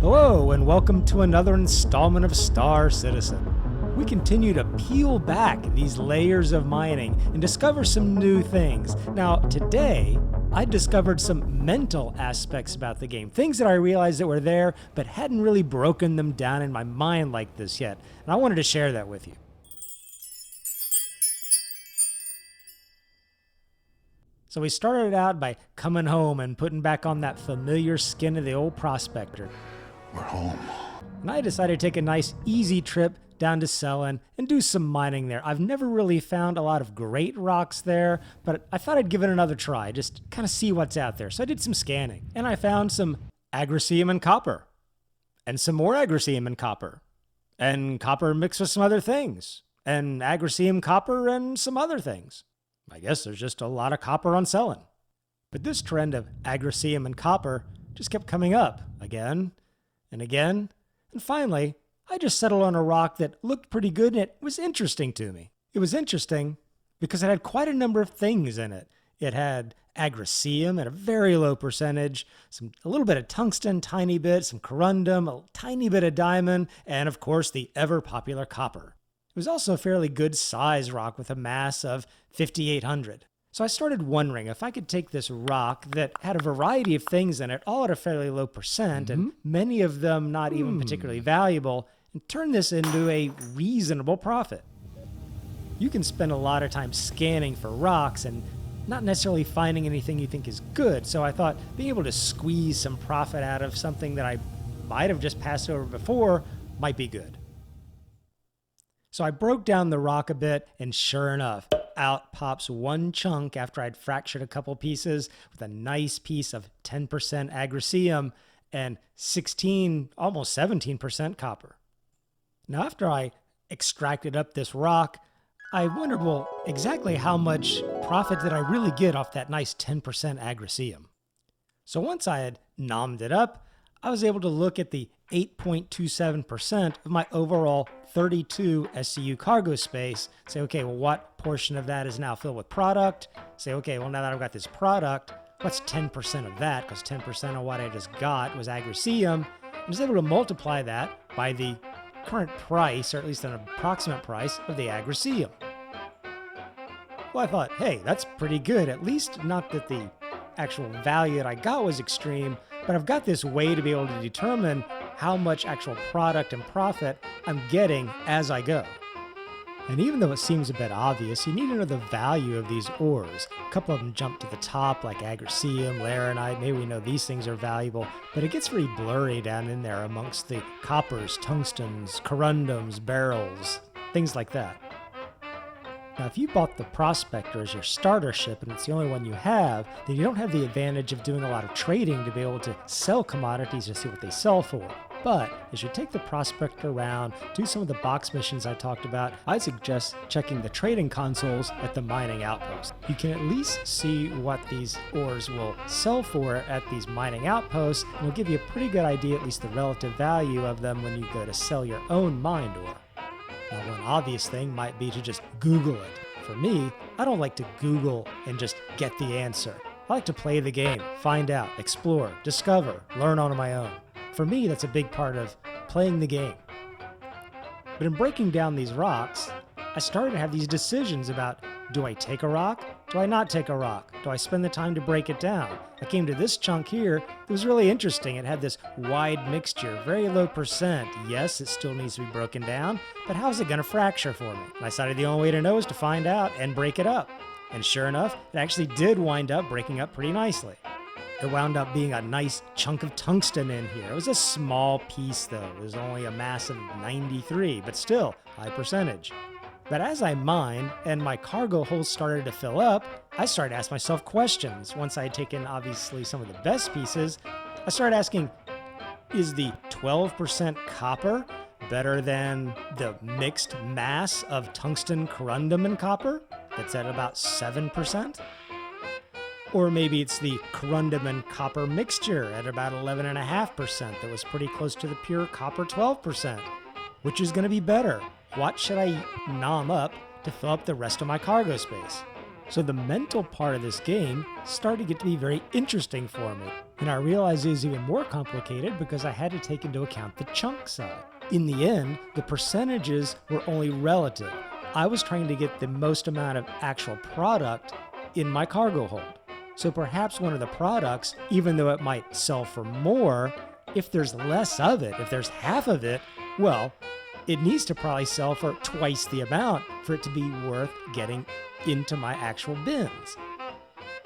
Hello, and welcome to another installment of Star Citizen. We continue to peel back these layers of mining and discover some new things. Now, today, I discovered some mental aspects about the game, things that I realized that were there, but hadn't really broken them down in my mind like this yet, and I wanted to share that with you. So we started out by coming home and putting back on that familiar skin of the old prospector. We're home. And I decided to take a nice, easy trip down to Selin and do some mining there. I've never really found a lot of great rocks there, but I thought I'd give it another try, just kind of see what's out there. So I did some scanning, and I found some agricium and copper, and some more agricium and copper mixed with some other things, and agricium, copper, and some other things. I guess there's just a lot of copper on Selin. But this trend of agricium and copper just kept coming up again and again, and finally, I just settled on a rock that looked pretty good and it was interesting to me. It was interesting because it had quite a number of things in it. It had agricium at a very low percentage, a little bit of tungsten, tiny bit, some corundum, a tiny bit of diamond, and of course the ever popular copper. It was also a fairly good size rock with a mass of 5,800. So I started wondering if I could take this rock that had a variety of things in it, all at a fairly low percent, and many of them not even particularly valuable, and turn this into a reasonable profit. You can spend a lot of time scanning for rocks and not necessarily finding anything you think is good, so I thought being able to squeeze some profit out of something that I might have just passed over before might be good. So I broke down the rock a bit, and sure enough, out pops one chunk after I'd fractured a couple pieces with a nice piece of 10% agricium and 16, almost 17% copper. Now, after I extracted up this rock, I wondered, well, exactly how much profit did I really get off that nice 10% agricium? So once I had nommed it up, I was able to look at the 8.27% of my overall 32 SCU cargo space, say, okay, well, what portion of that is now filled with product? Say, okay, well, now that I've got this product, what's 10% of that? Because 10% of what I just got was agricium. I was able to multiply that by the current price, or at least an approximate price, of the agricium. Well, I thought, hey, that's pretty good. At least not that the actual value that I got was extreme, but I've got this way to be able to determine how much actual product and profit I'm getting as I go. And even though it seems a bit obvious, you need to know the value of these ores. A couple of them jump to the top, like agricium, laranite. Maybe we know these things are valuable, but it gets very blurry down in there amongst the coppers, tungstens, corundums, beryls, things like that. Now, if you bought the Prospector as your starter ship and it's the only one you have, then you don't have the advantage of doing a lot of trading to be able to sell commodities to see what they sell for. But as you take the Prospector around, do some of the box missions I talked about, I suggest checking the trading consoles at the mining outposts. You can at least see what these ores will sell for at these mining outposts, and it'll give you a pretty good idea, at least the relative value of them when you go to sell your own mined ore. Now, one obvious thing might be to just Google it. For me, I don't like to Google and just get the answer. I like to play the game, find out, explore, discover, learn on my own. For me, that's a big part of playing the game. But in breaking down these rocks, I started to have these decisions about, do I take a rock? Do I not take a rock? Do I spend the time to break it down? I came to this chunk here. It was really interesting. It had this wide mixture, very low percent. Yes, it still needs to be broken down, but how's it going to fracture for me? And I decided the only way to know is to find out and break it up. And sure enough, it actually did wind up breaking up pretty nicely. There wound up being a nice chunk of tungsten in here. It was a small piece though. It was only a mass of 93, but still, high percentage. But as I mined and my cargo holds started to fill up, I started to ask myself questions. Once I had taken obviously some of the best pieces, I started asking, is the 12% copper better than the mixed mass of tungsten, corundum, and copper that's at about 7%? Or maybe it's the corundum and copper mixture at about 11.5% that was pretty close to the pure copper 12%. Which is going to be better? What should I nom up to fill up the rest of my cargo space? So the mental part of this game started to get to be very interesting for me. And I realized it was even more complicated because I had to take into account the chunk side. In the end, the percentages were only relative. I was trying to get the most amount of actual product in my cargo hold. So perhaps one of the products, even though it might sell for more, if there's less of it, if there's half of it, well, it needs to probably sell for twice the amount for it to be worth getting into my actual bins.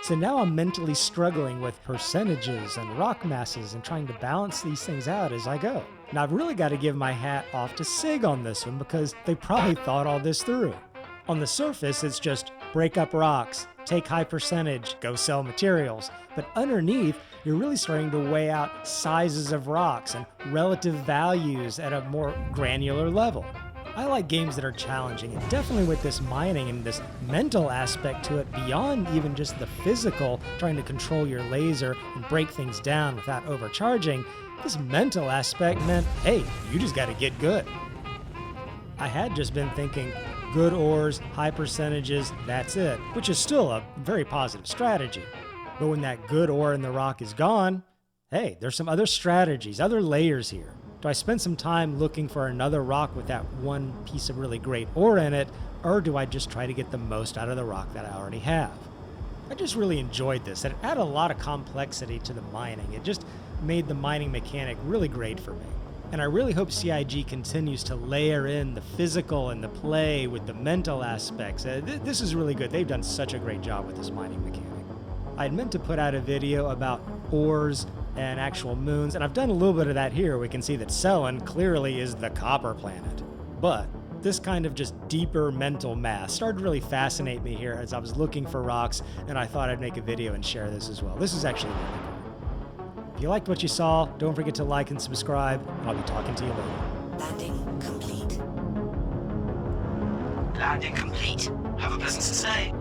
So now I'm mentally struggling with percentages and rock masses and trying to balance these things out as I go. Now I've really got to give my hat off to SIG on this one because they probably thought all this through. On the surface, it's just break up rocks, take high percentage, go sell materials. But underneath, you're really starting to weigh out sizes of rocks and relative values at a more granular level. I like games that are challenging, and definitely with this mining and this mental aspect to it beyond even just the physical, trying to control your laser and break things down without overcharging, this mental aspect meant, hey, you just got to get good. I had just been thinking, good ores, high percentages, that's it, which is still a very positive strategy. But when that good ore in the rock is gone, hey, there's some other strategies, other layers here. Do I spend some time looking for another rock with that one piece of really great ore in it, or do I just try to get the most out of the rock that I already have? I just really enjoyed this, and it added a lot of complexity to the mining. It just made the mining mechanic really great for me. And I really hope CIG continues to layer in the physical and the play with the mental aspects. This is really good. They've done such a great job with this mining mechanic. I'd meant to put out a video about ores and actual moons, and I've done a little bit of that here. We can see that Cellin clearly is the copper planet. But this kind of just deeper mental math started to really fascinate me here as I was looking for rocks, and I thought I'd make a video and share this as well. This is actually really cool. If you liked what you saw, don't forget to like and subscribe, and I'll be talking to you later. Landing complete. Have a pleasant stay.